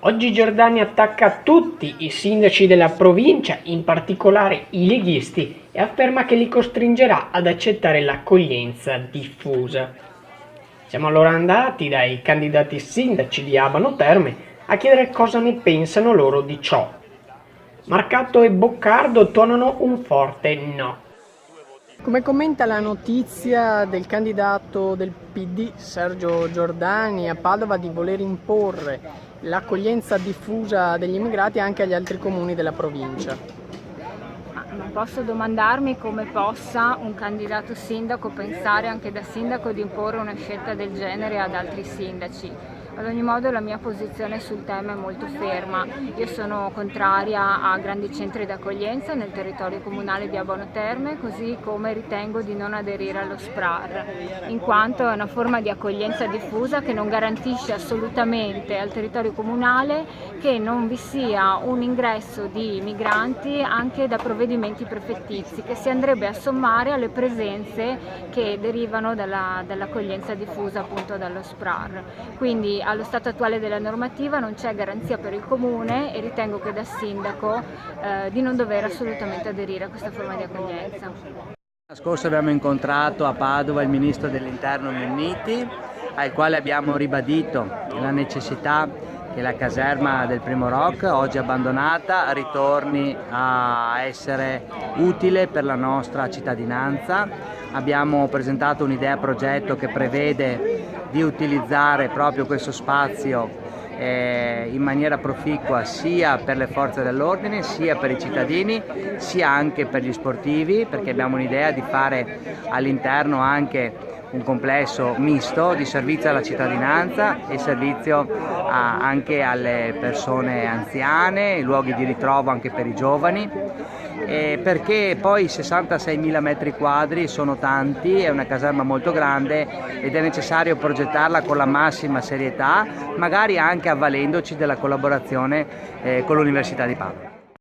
Oggi Giordani attacca tutti i sindaci della provincia, in particolare i leghisti, e afferma che li costringerà ad accettare l'accoglienza diffusa. Siamo allora andati dai candidati sindaci di Abano Terme a chiedere cosa ne pensano loro di ciò. Marcato e Boccardo tuonano un forte no. Come commenta la notizia del candidato del PD Sergio Giordani a Padova di voler imporre l'accoglienza diffusa degli immigrati anche agli altri comuni della provincia? Non posso domandarmi come possa un candidato sindaco pensare anche da sindaco di imporre una scelta del genere ad altri sindaci. Ad ogni modo la mia posizione sul tema è molto ferma. Io sono contraria a grandi centri d'accoglienza nel territorio comunale di Abano Terme, così come ritengo di non aderire allo SPRAR, in quanto è una forma di accoglienza diffusa che non garantisce assolutamente al territorio comunale che non vi sia un ingresso di migranti anche da provvedimenti prefettizi, che si andrebbe a sommare alle presenze che derivano dall'accoglienza diffusa appunto dallo SPRAR. Quindi allo stato attuale della normativa non c'è garanzia per il Comune e ritengo che da sindaco di non dover assolutamente aderire a questa forma di accoglienza. L'anno scorso abbiamo incontrato a Padova il Ministro dell'Interno Minniti, al quale abbiamo ribadito la necessità che la caserma del Primo Rock, oggi abbandonata, ritorni a essere utile per la nostra cittadinanza. Abbiamo presentato un'idea progetto che prevede di utilizzare proprio questo spazio in maniera proficua sia per le forze dell'ordine, sia per i cittadini, sia anche per gli sportivi, perché abbiamo un'idea di fare all'interno anche un complesso misto di servizio alla cittadinanza e servizio anche alle persone anziane, luoghi di ritrovo anche per i giovani, perché poi 66.000 metri quadri sono tanti, è una caserma molto grande ed è necessario progettarla con la massima serietà, magari anche avvalendoci della collaborazione con l'Università di Padova.